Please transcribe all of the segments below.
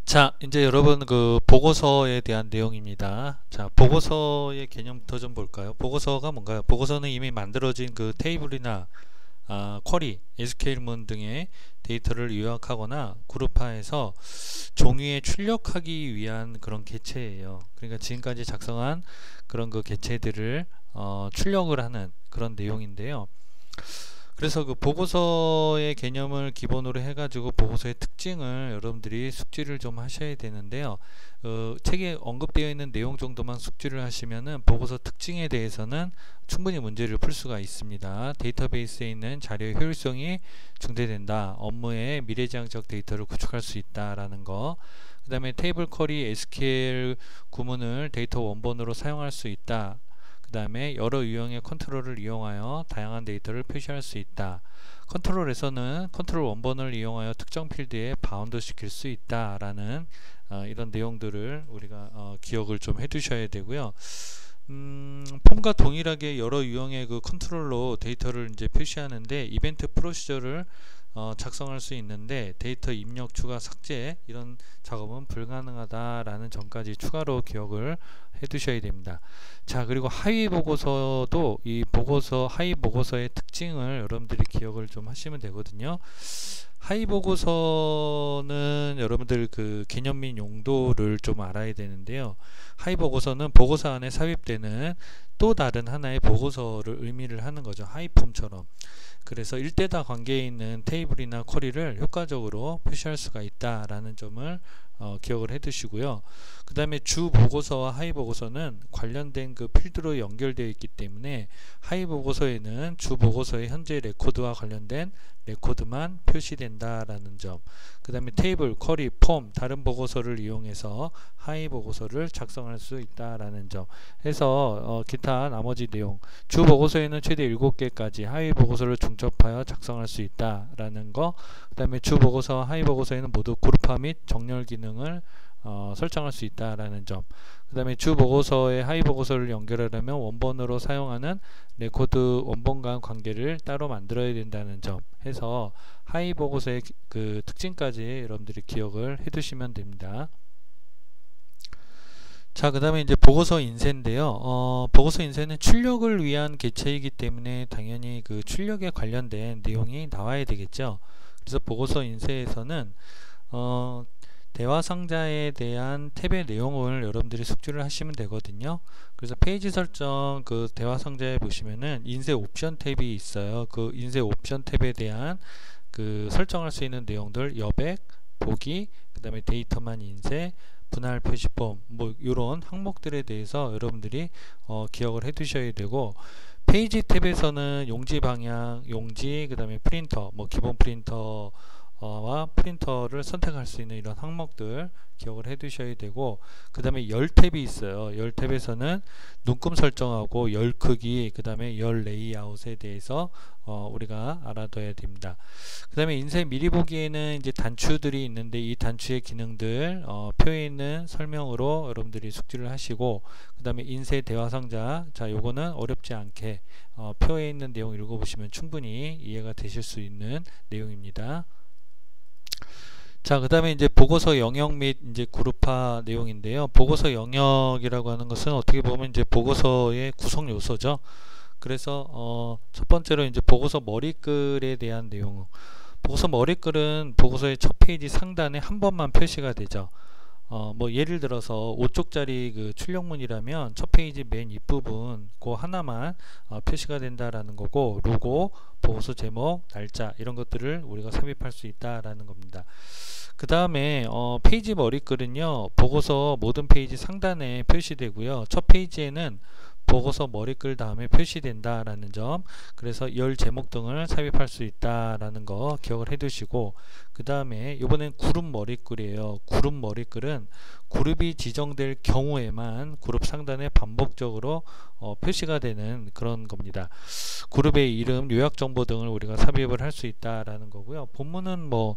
자, 이제 여러분 그 보고서에 대한 내용입니다. 자, 보고서의 개념부터 좀 볼까요? 보고서가 뭔가요? 보고서는 이미 만들어진 그 테이블이나 쿼리, SQL문 등의 데이터를 요약하거나 그룹화해서 종이에 출력하기 위한 그런 객체예요. 그러니까 지금까지 작성한 그런 그 객체들을 출력을 하는 그런 내용인데요. 그래서 그 보고서의 개념을 기본으로 해가지고 보고서의 특징을 여러분들이 숙지를 좀 하셔야 되는데요. 책에 언급되어 있는 내용 정도만 숙지를 하시면은 보고서 특징에 대해서는 충분히 문제를 풀 수가 있습니다. 데이터베이스에 있는 자료의 효율성이 증대된다. 업무에 미래지향적 데이터를 구축할 수 있다라는 거. 그 다음에 테이블 쿼리 SQL 구문을 데이터 원본으로 사용할 수 있다. 그 다음에 여러 유형의 컨트롤을 이용하여 다양한 데이터를 표시할 수 있다. 컨트롤에서는 컨트롤 원본을 이용하여 특정 필드에 바운드 시킬 수 있다라는 이런 내용들을 우리가 기억을 좀 해두셔야 되고요. 폼과 동일하게 여러 유형의 그 컨트롤로 데이터를 이제 표시하는데 이벤트 프로시저를 작성할 수 있는데 데이터 입력, 추가, 삭제 이런 작업은 불가능하다라는 점까지 추가로 기억을 해 두셔야 됩니다. 자, 그리고 하위 보고서도 이 보고서 하위 보고서의 특징을 여러분들이 기억을 좀 하시면 되거든요. 하위 보고서는 여러분들 그 개념 및 용도를 좀 알아야 되는데요. 하위 보고서는 보고서 안에 삽입되는 또 다른 하나의 보고서를 의미를 하는 거죠. 하위폼처럼. 그래서 1대다 관계에 있는 테이블이나 쿼리를 효과적으로 표시할 수가 있다라는 점을 기억을 해 두시고요. 그 다음에 주 보고서와 하위 보고서는 관련된 그 필드로 연결되어 있기 때문에 하위 보고서에는 주 보고서의 현재 레코드와 관련된 레코드만 표시된다라는 점. 그 다음에 테이블, 쿼리, 폼, 다른 보고서를 이용해서 하위 보고서를 작성할 수 있다라는 점. 해서 기타 나머지 내용. 주 보고서에는 최대 7개까지 하위 보고서를 중첩하여 작성할 수 있다라는 거. 그 다음에 주 보고서와 하위 보고서에는 모두 그룹화 및 정렬 기능을 설정할 수 있다라는 점. 그 다음에 주 보고서에 하위 보고서를 연결하려면 원본으로 사용하는 레코드 원본 간 관계를 따로 만들어야 된다는 점 해서 하위 보고서의 그 특징까지 여러분들이 기억을 해 두시면 됩니다. 자, 그 다음에 이제 보고서 인쇄인데요. 보고서 인쇄는 출력을 위한 객체이기 때문에 당연히 그 출력에 관련된 내용이 나와야 되겠죠. 그래서 보고서 인쇄에서는 대화 상자에 대한 탭의 내용을 여러분들이 숙지를 하시면 되거든요. 그래서 페이지 설정 그 대화 상자에 보시면은 인쇄 옵션 탭이 있어요. 그 인쇄 옵션 탭에 대한 그 설정할 수 있는 내용들 여백, 보기, 그 다음에 데이터만 인쇄, 분할 표시폼 뭐 이런 항목들에 대해서 여러분들이 기억을 해 두셔야 되고 페이지 탭에서는 용지 방향, 용지, 그 다음에 프린터, 뭐 기본 프린터 와 프린터를 선택할 수 있는 이런 항목들 기억을 해 두셔야 되고 그 다음에 열 탭이 있어요. 열 탭에서는 눈금 설정하고 열 크기 그 다음에 열 레이아웃에 대해서 우리가 알아둬야 됩니다. 그 다음에 인쇄 미리 보기에는 이제 단추들이 있는데 이 단추의 기능들 표에 있는 설명으로 여러분들이 숙지를 하시고 그 다음에 인쇄 대화 상자 자 요거는 어렵지 않게 표에 있는 내용 읽어보시면 충분히 이해가 되실 수 있는 내용입니다. 자, 그 다음에 이제 보고서 영역 및 이제 그룹화 내용인데요. 보고서 영역이라고 하는 것은 어떻게 보면 이제 보고서의 구성 요소죠. 그래서 첫 번째로 이제 보고서 머리글에 대한 내용. 보고서 머리글은 보고서의 첫 페이지 상단에 한 번만 표시가 되죠. 뭐 예를 들어서 5쪽짜리 그 출력문이라면 첫 페이지 맨 윗부분 그 하나만 표시가 된다라는 거고 로고, 보고서 제목, 날짜 이런 것들을 우리가 삽입할 수 있다라는 겁니다. 그 다음에 페이지 머리글은요 보고서 모든 페이지 상단에 표시되고요 첫 페이지에는 보고서 머리글 다음에 표시된다라는 점 그래서 열 제목 등을 삽입할 수 있다라는 거 기억을 해 두시고 그 다음에 이번엔 그룹 머리글이에요. 그룹 머리글은 그룹이 지정될 경우에만 그룹 상단에 반복적으로 표시가 되는 그런 겁니다. 그룹의 이름, 요약 정보 등을 우리가 삽입을 할 수 있다라는 거고요. 본문은 뭐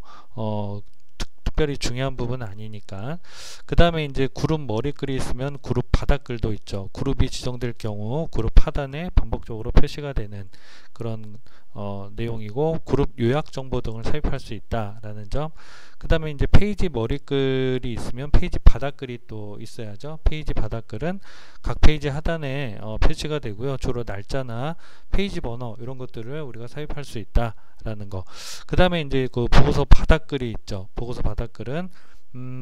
특별히 중요한 부분은 아니니까. 그 다음에 이제 그룹 머리글이 있으면 그룹 바닥글도 있죠. 그룹이 지정될 경우 그룹 하단에 반복적으로 표시가 되는 그런 내용이고, 그룹 요약 정보 등을 삽입할 수 있다라는 점. 그 다음에 이제 페이지 머리글이 있으면 페이지 바닥글이 또 있어야죠. 페이지 바닥글은 각 페이지 하단에 표시가 되고요. 주로 날짜나 페이지 번호 이런 것들을 우리가 삽입할 수 있다라는 거. 그 다음에 이제 그 보고서 바닥글이 있죠. 보고서 바닥글은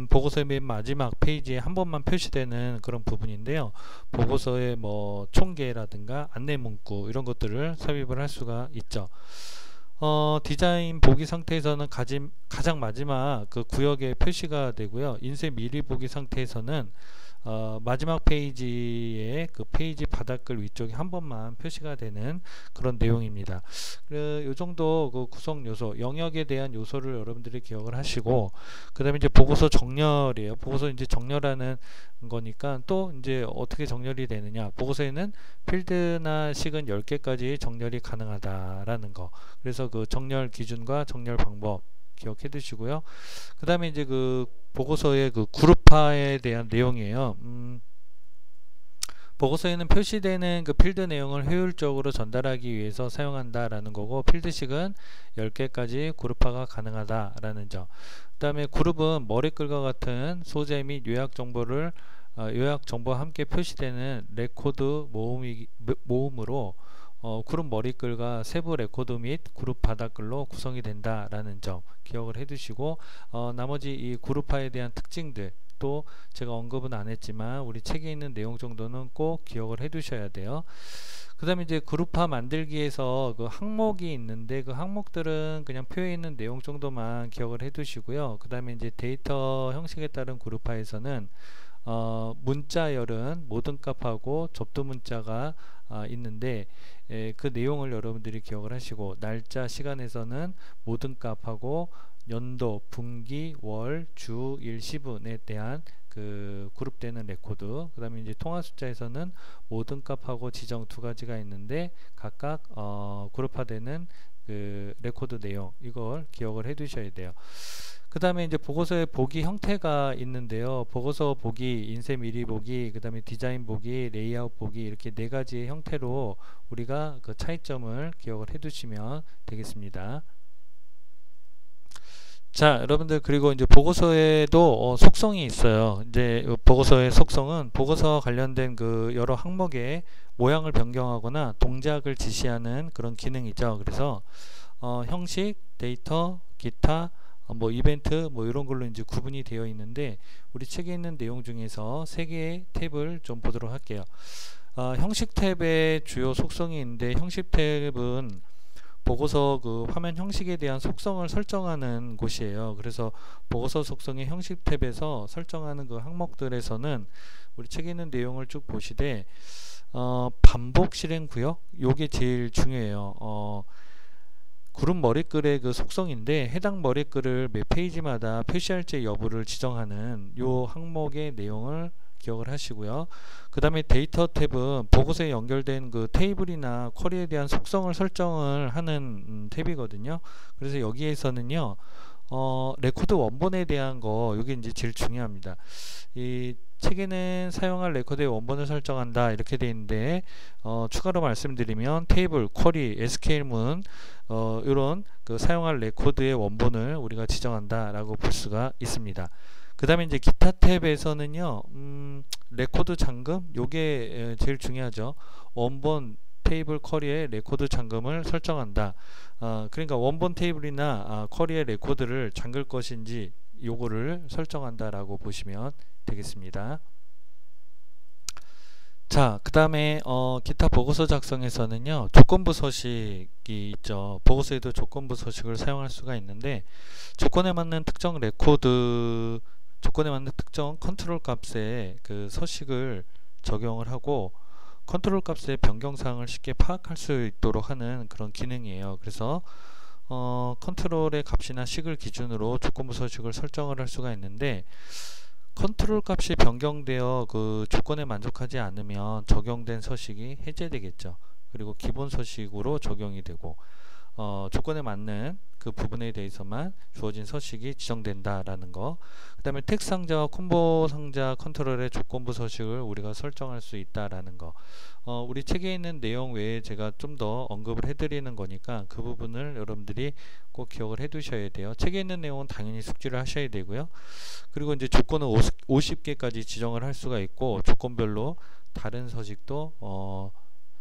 보고서의 맨 마지막 페이지에 한 번만 표시되는 그런 부분인데요. 보고서의 뭐 총계라든가 안내 문구 이런 것들을 삽입을 할 수가 있죠. 디자인 보기 상태에서는 가장 마지막 그 구역에 표시가 되고요. 인쇄 미리 보기 상태에서는 마지막 페이지에 그 페이지 바닥글 위쪽에 한 번만 표시가 되는 그런 내용입니다. 요 정도 그 구성 요소, 영역에 대한 요소를 여러분들이 기억을 하시고, 그 다음에 이제 보고서 정렬이에요. 보고서 이제 정렬하는 거니까 또 이제 어떻게 정렬이 되느냐. 보고서에는 필드나 식은 10개까지 정렬이 가능하다라는 거. 그래서 그 정렬 기준과 정렬 방법 기억해 두시고요. 그 다음에 이제 그 보고서의 그 그룹화에 대한 내용이에요. 보고서에는 표시되는 그 필드 내용을 효율적으로 전달하기 위해서 사용한다라는 거고, 필드식은 10개까지 그룹화가 가능하다라는 점. 그 다음에 그룹은 머리글과 같은 소재 및 요약 정보를 요약 정보와 함께 표시되는 레코드 모음으로 그룹 머리글과 세부 레코드 및 그룹 바닥글로 구성이 된다라는 점 기억을 해두시고, 나머지 이 그룹화에 대한 특징들 또 제가 언급은 안 했지만 우리 책에 있는 내용 정도는 꼭 기억을 해두셔야 돼요. 그 다음에 이제 그룹화 만들기에서 그 항목이 있는데, 그 항목들은 그냥 표에 있는 내용 정도만 기억을 해두시고요. 그 다음에 이제 데이터 형식에 따른 그룹화에서는 문자열은 모든 값하고 접두 문자가 있는데, 그 내용을 여러분들이 기억을 하시고, 날짜 시간에서는 모든 값하고 연도, 분기, 월, 주, 일, 시분에 대한 그 그룹되는 레코드, 그 다음에 이제 통화 숫자에서는 모든 값하고 지정 두 가지가 있는데 각각 그룹화되는 그 레코드 내용, 이걸 기억을 해 두셔야 돼요. 그 다음에 이제 보고서의 보기 형태가 있는데요. 보고서 보기, 인쇄 미리 보기, 그 다음에 디자인 보기, 레이아웃 보기, 이렇게 네 가지의 형태로 우리가 그 차이점을 기억을 해 두시면 되겠습니다. 자, 여러분들, 그리고 이제 보고서에도 속성이 있어요. 이제 보고서의 속성은 보고서와 관련된 그 여러 항목의 모양을 변경하거나 동작을 지시하는 그런 기능이죠. 그래서 형식, 데이터, 기타, 뭐 이벤트 뭐 이런 걸로 이제 구분이 되어 있는데, 우리 책에 있는 내용 중에서 세 개의 탭을 좀 보도록 할게요. 형식 탭의 주요 속성이 있는데, 형식 탭은 보고서 그 화면 형식에 대한 속성을 설정하는 곳이에요. 그래서 보고서 속성의 형식 탭에서 설정하는 그 항목들에서는 우리 책에 있는 내용을 쭉 보시되 반복 실행 구역, 요게 제일 중요해요. 그룹 머리글의 그 속성인데, 해당 머리글을 매 페이지마다 표시할지 여부를 지정하는 요 항목의 내용을 기억을 하시고요. 그 다음에 데이터 탭은 보고서에 연결된 그 테이블이나 쿼리에 대한 속성을 설정을 하는 탭이거든요. 그래서 여기에서는요, 레코드 원본에 대한 거, 이게 이제 제일 중요합니다. 이 책에는 사용할 레코드의 원본을 설정한다 이렇게 되어 있는데, 추가로 말씀드리면 테이블, 쿼리, SQL문 이런 그 사용할 레코드의 원본을 우리가 지정한다 라고 볼 수가 있습니다. 그 다음에 이제 기타 탭에서는요, 레코드 잠금, 요게 제일 중요하죠. 원본 테이블 쿼리의 레코드 잠금을 설정한다. 그러니까 원본 테이블이나 쿼리의 레코드를 잠글 것인지 요거를 설정한다 라고 보시면 되겠습니다. 자, 그 다음에 기타 보고서 작성에서는요, 조건부 서식이 있죠. 보고서에도 조건부 서식을 사용할 수가 있는데, 조건에 맞는 특정 레코드, 조건에 맞는 특정 컨트롤 값에 그 서식을 적용을 하고, 컨트롤 값의 변경사항을 쉽게 파악할 수 있도록 하는 그런 기능이에요. 그래서 컨트롤의 값이나 식을 기준으로 조건부 서식을 설정을 할 수가 있는데, 컨트롤 값이 변경되어 그 조건에 만족하지 않으면 적용된 서식이 해제되겠죠. 그리고 기본 서식으로 적용이 되고, 조건에 맞는 그 부분에 대해서만 주어진 서식이 지정된다라는 거. 그 다음에 텍스트 상자와 콤보 상자 컨트롤의 조건부 서식을 우리가 설정할 수 있다라는 거. 우리 책에 있는 내용 외에 제가 좀 더 언급을 해드리는 거니까 그 부분을 여러분들이 꼭 기억을 해 두셔야 돼요. 책에 있는 내용은 당연히 숙지를 하셔야 되고요. 그리고 이제 조건은 50개까지 지정을 할 수가 있고, 조건별로 다른 서식도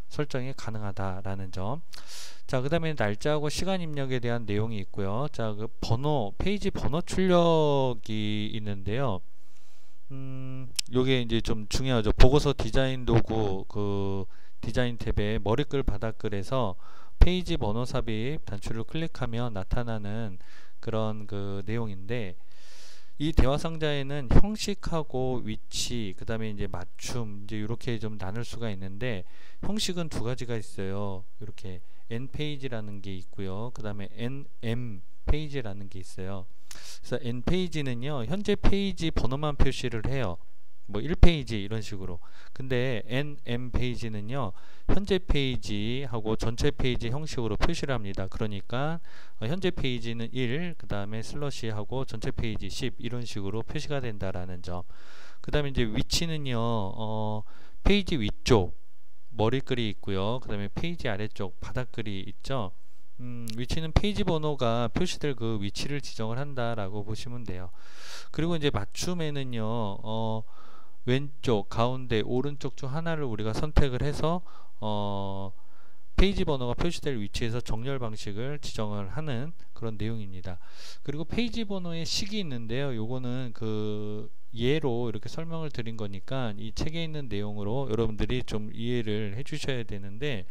설정이 가능하다라는 점. 자, 그 다음에 날짜하고 시간 입력에 대한 내용이 있고요. 자, 그 페이지 번호 출력이 있는데요. 요게 이제 좀 중요하죠. 보고서 디자인 도구 그 디자인 탭에 머리글 바닥글에서 페이지 번호 삽입 단추를 클릭하면 나타나는 그런 그 내용인데, 이 대화 상자에는 형식하고 위치, 그 다음에 이제 맞춤, 이제 이렇게 좀 나눌 수가 있는데, 형식은 두 가지가 있어요. 이렇게 N 페이지라는 게 있고요. 그 다음에 NM 페이지라는 게 있어요. 그래서 N 페이지는요, 현재 페이지 번호만 표시를 해요. 뭐 1페이지 이런 식으로. 근데 NM 페이지는요, 현재 페이지하고 전체 페이지 형식으로 표시를 합니다. 그러니까 현재 페이지는 1, 그 다음에 슬러시하고 전체 페이지 10 이런 식으로 표시가 된다라는 점. 그 다음에 이제 위치는요, 페이지 위쪽 머리글이 있고요. 그 다음에 페이지 아래쪽 바닥글이 있죠. 위치는 페이지 번호가 표시될 그 위치를 지정을 한다라고 보시면 돼요. 그리고 이제 맞춤에는요, 왼쪽, 가운데, 오른쪽 중 하나를 우리가 선택을 해서 페이지 번호가 표시될 위치에서 정렬 방식을 지정을 하는 그런 내용입니다. 그리고 페이지 번호의 식이 있는데요. 요거는 그 예로 이렇게 설명을 드린 거니까 이 책에 있는 내용으로 여러분들이 좀 이해를 해 주셔야 되는데,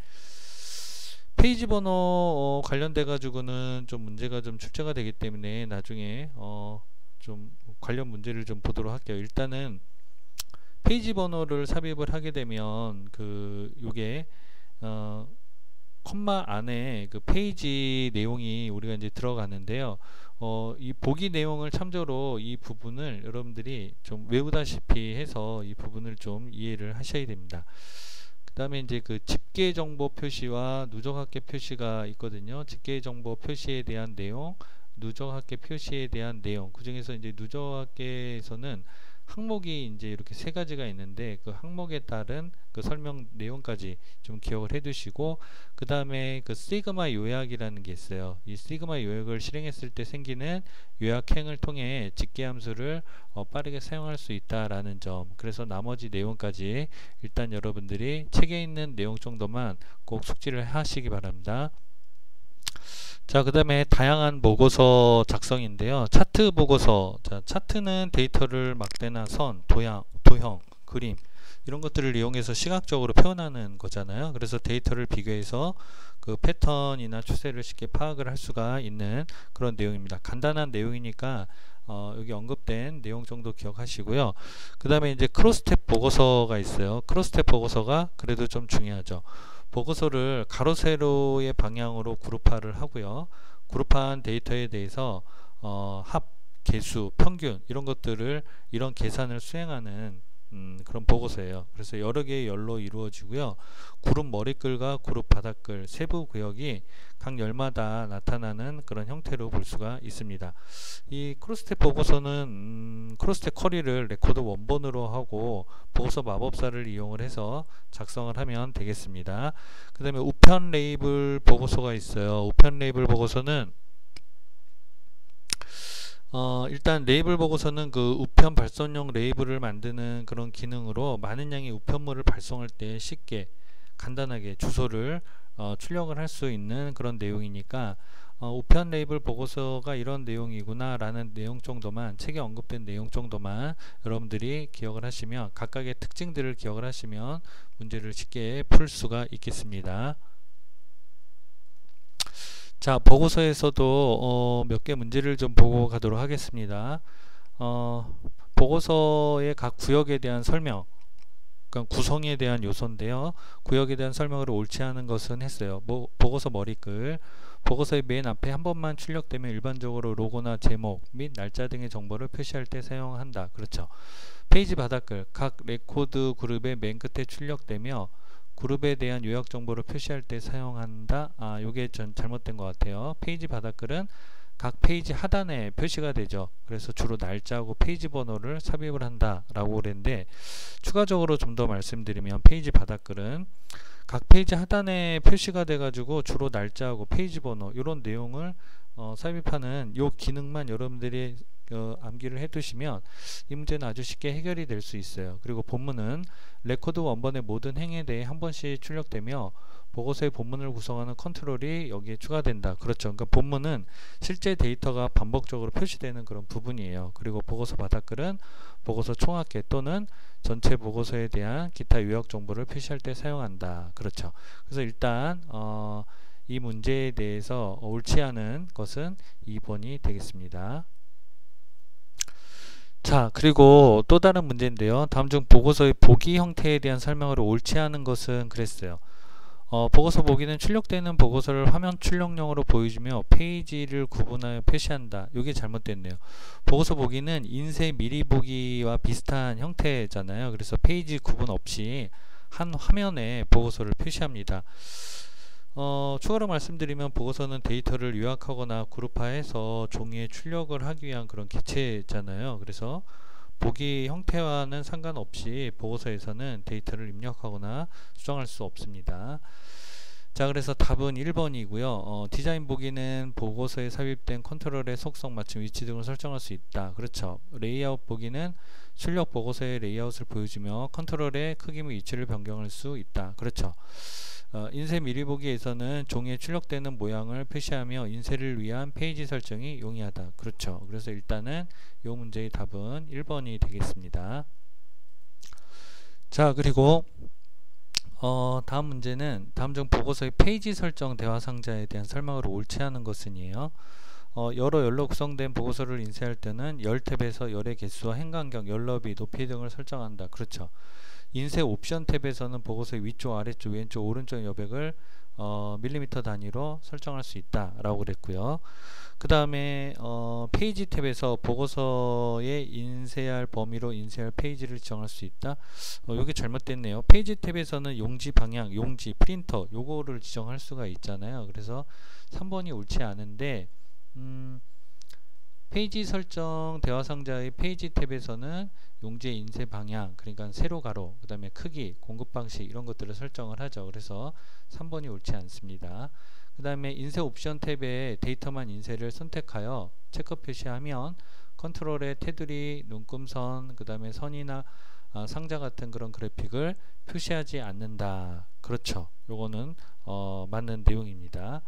페이지 번호 관련돼 가지고는 좀 문제가 좀 출제가 되기 때문에 나중에 좀 관련 문제를 좀 보도록 할게요. 일단은 페이지 번호를 삽입을 하게 되면 요게 콤마 안에 그 페이지 내용이 우리가 이제 들어가는데요. 이 보기 내용을 참조로 이 부분을 여러분들이 좀 외우다시피 해서 이 부분을 좀 이해를 하셔야 됩니다. 그 다음에 이제 그 집계 정보 표시와 누적 합계 표시가 있거든요. 집계 정보 표시에 대한 내용, 누적 합계 표시에 대한 내용. 그 중에서 이제 누적 합계에서는 항목이 이제 이렇게 세 가지가 있는데, 그 항목에 따른 그 설명 내용까지 좀 기억을 해 두시고, 그 다음에 그 시그마 요약이라는 게 있어요. 이 시그마 요약을 실행했을 때 생기는 요약행을 통해 집계 함수를 빠르게 사용할 수 있다라는 점. 그래서 나머지 내용까지 일단 여러분들이 책에 있는 내용 정도만 꼭 숙지를 하시기 바랍니다. 자, 그 다음에 다양한 보고서 작성인데요. 차트 보고서. 자, 차트는 데이터를 막대나 선, 도형, 그림 이런 것들을 이용해서 시각적으로 표현하는 거잖아요. 그래서 데이터를 비교해서 그 패턴이나 추세를 쉽게 파악을 할 수가 있는 그런 내용입니다. 간단한 내용이니까 여기 언급된 내용 정도 기억하시고요. 그 다음에 이제 크로스탭 보고서가 있어요. 크로스탭 보고서가 그래도 좀 중요하죠. 보고서를 가로 세로의 방향으로 그룹화를 하고요. 그룹화한 데이터에 대해서 합, 개수, 평균 이런 것들을 이런 계산을 수행하는 그런 보고서예요. 그래서 여러 개의 열로 이루어지고요. 그룹 머리글과 그룹 바닥글 세부 구역이 각 열마다 나타나는 그런 형태로 볼 수가 있습니다. 이 크로스탭 보고서는 크로스탭 쿼리를 레코드 원본으로 하고 보고서 마법사를 이용을 해서 작성을 하면 되겠습니다. 그 다음에 우편 레이블 보고서가 있어요. 우편 레이블 보고서는 일단 레이블 보고서는 그 우편 발송용 레이블을 만드는 그런 기능으로 많은 양의 우편물을 발송할 때 쉽게 간단하게 주소를 출력을 할 수 있는 그런 내용이니까 우편 레이블 보고서가 이런 내용이구나 라는 내용 정도만, 책에 언급된 내용 정도만 여러분들이 기억을 하시면, 각각의 특징들을 기억을 하시면 문제를 쉽게 풀 수가 있겠습니다. 자, 보고서에서도 몇 개 문제를 좀 보고 가도록 하겠습니다. 보고서의 각 구역에 대한 설명, 그러니까 구성에 대한 요소인데요. 구역에 대한 설명을 옳지 않은 것은 했어요. 보고서 머리글, 보고서의 맨 앞에 한 번만 출력되면 일반적으로 로고나 제목 및 날짜 등의 정보를 표시할 때 사용한다. 그렇죠. 페이지 바닥글, 각 레코드 그룹의 맨 끝에 출력되며 그룹에 대한 요약 정보를 표시할 때 사용한다. 요게 전 잘못된 것 같아요. 페이지 바닥글은 각 페이지 하단에 표시가 되죠. 그래서 주로 날짜하고 페이지 번호를 삽입을 한다 라고 그랬는데, 추가적으로 좀 더 말씀드리면 페이지 바닥글은 각 페이지 하단에 표시가 돼 가지고 주로 날짜하고 페이지 번호 이런 내용을 삽입하는 요 기능만 여러분들이 암기를 해 두시면 이 문제는 아주 쉽게 해결이 될 수 있어요. 그리고 본문은 레코드 원본의 모든 행에 대해 한 번씩 출력되며 보고서의 본문을 구성하는 컨트롤이 여기에 추가된다. 그렇죠. 그러니까 본문은 실제 데이터가 반복적으로 표시되는 그런 부분이에요. 그리고 보고서 바닥글은 보고서 총합계 또는 전체 보고서에 대한 기타 요약 정보를 표시할 때 사용한다. 그렇죠. 그래서 일단 이 문제에 대해서 옳지 않은 것은 2번이 되겠습니다. 자, 그리고 또 다른 문제인데요. 다음 중 보고서의 보기 형태에 대한 설명으로 옳지 않은 것은 그랬어요. 보고서 보기는 출력되는 보고서를 화면 출력용으로 보여주며 페이지를 구분하여 표시한다. 이게 잘못됐네요. 보고서 보기는 인쇄 미리 보기와 비슷한 형태잖아요. 그래서 페이지 구분 없이 한 화면에 보고서를 표시합니다. 추가로 말씀드리면 보고서는 데이터를 요약하거나 그룹화해서 종이에 출력을 하기 위한 그런 기체잖아요. 그래서 보기 형태와는 상관없이 보고서에서는 데이터를 입력하거나 수정할 수 없습니다. 자, 그래서 답은 1번이고요. 디자인 보기는 보고서에 삽입된 컨트롤의 속성, 맞춤, 위치 등을 설정할 수 있다. 그렇죠. 레이아웃 보기는 출력 보고서의 레이아웃을 보여주며 컨트롤의 크기 및 위치를 변경할 수 있다. 그렇죠. 인쇄 미리 보기에서는 종이에 출력되는 모양을 표시하며 인쇄를 위한 페이지 설정이 용이하다. 그렇죠. 그래서 일단은 이 문제의 답은 1번이 되겠습니다. 자, 그리고 다음 문제는 다음 중 보고서의 페이지 설정 대화 상자에 대한 설명으로 옳지 않은 것은이에요. 여러 열로 구성된 보고서를 인쇄할 때는 열 탭에서 열의 개수와 행간격, 열 너비, 높이 등을 설정한다. 그렇죠. 인쇄 옵션 탭에서는 보고서의 위쪽, 아래쪽, 왼쪽, 오른쪽 여백을 밀리미터 단위로 설정할 수 있다 라고 그랬고요. 그 다음에 페이지 탭에서 보고서에 인쇄할 범위로 인쇄할 페이지를 지정할 수 있다. 여기 잘못됐네요. 페이지 탭에서는 용지 방향, 용지, 프린터 요거를 지정할 수가 있잖아요. 그래서 3번이 옳지 않은데, 페이지 설정 대화 상자의 페이지 탭에서는 용지의 인쇄 방향, 그러니까 세로 가로, 그 다음에 크기, 공급 방식 이런 것들을 설정을 하죠. 그래서 3번이 옳지 않습니다. 그 다음에 인쇄 옵션 탭에 데이터만 인쇄를 선택하여 체크 표시하면 컨트롤의 테두리, 눈금선, 그 다음에 선이나 상자 같은 그런 그래픽을 표시하지 않는다. 그렇죠. 요거는 맞는 내용입니다.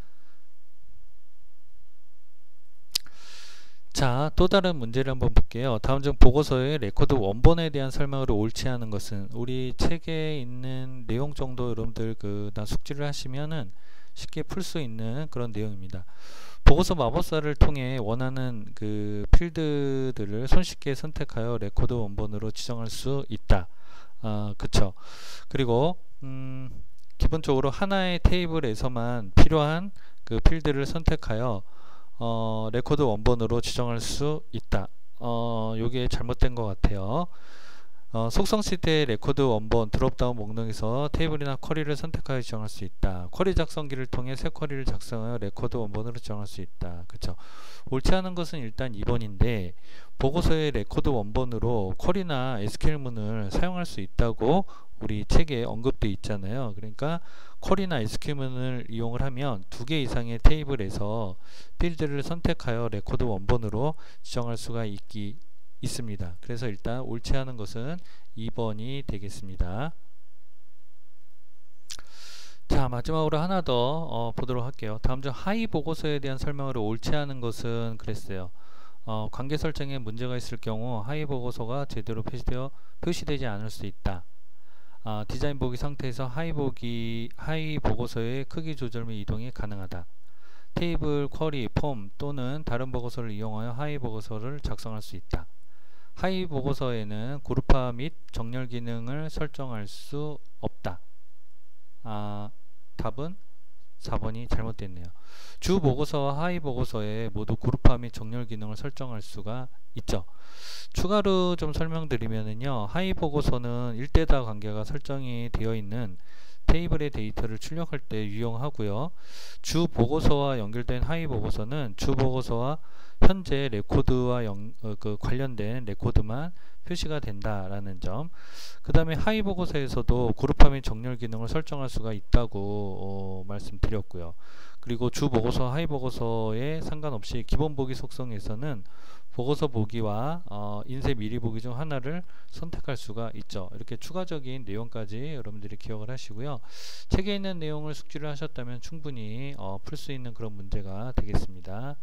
자, 또 다른 문제를 한번 볼게요. 다음 중 보고서의 레코드 원본에 대한 설명으로 옳지 않은 것은, 우리 책에 있는 내용 정도 여러분들 다 숙지를 하시면은 쉽게 풀 수 있는 그런 내용입니다. 보고서 마법사를 통해 원하는 그 필드들을 손쉽게 선택하여 레코드 원본으로 지정할 수 있다. 그쵸. 그리고 기본적으로 하나의 테이블에서만 필요한 그 필드를 선택하여 레코드 원본으로 지정할 수 있다. 요게 잘못된 것 같아요. 속성 시트의 레코드 원본 드롭다운 목록에서 테이블이나 쿼리를 선택하여 지정할 수 있다. 쿼리 작성기를 통해 새 쿼리를 작성하여 레코드 원본으로 지정할 수 있다. 그쵸. 옳지 않은 것은 일단 2번인데, 보고서의 레코드 원본으로 쿼리나 SQL문을 사용할 수 있다고 우리 책에 언급되어 있잖아요. 그러니까 쿼리나 SQL문을 이용을 하면 2개 이상의 테이블에서 필드를 선택하여 레코드 원본으로 지정할 수가 있습니다. 그래서 일단 옳지 않은 것은 2번이 되겠습니다. 자, 마지막으로 하나 더 보도록 할게요. 다음 중 하위 보고서에 대한 설명으로 옳지 않은 것은 그랬어요. 관계 설정에 문제가 있을 경우 하위 보고서가 제대로 표시되지 않을 수 있다. 디자인 보기 상태에서 하위 보고서의 크기 조절 및 이동이 가능하다. 테이블, 쿼리, 폼 또는 다른 보고서를 이용하여 하위 보고서를 작성할 수 있다. 하위 보고서에는 그룹화 및 정렬 기능을 설정할 수 없다. 답은 4번이 잘못됐네요. 주 보고서와 하위 보고서에 모두 그룹화 및 정렬 기능을 설정할 수가 있죠. 추가로 좀 설명드리면은요, 하위 보고서는 일대다 관계가 설정이 되어 있는 테이블의 데이터를 출력할 때 유용하고요. 주 보고서와 연결된 하위 보고서는 주 보고서와 현재 레코드와 그 관련된 레코드만 표시가 된다라는 점. 그 다음에 하위 보고서에서도 그룹화 및 정렬 기능을 설정할 수가 있다고 말씀드렸고요. 그리고 주 보고서, 하위 보고서에 상관없이 기본 보기 속성에서는 보고서 보기와 인쇄 미리 보기 중 하나를 선택할 수가 있죠. 이렇게 추가적인 내용까지 여러분들이 기억을 하시고요. 책에 있는 내용을 숙지를 하셨다면 충분히 풀 수 있는 그런 문제가 되겠습니다.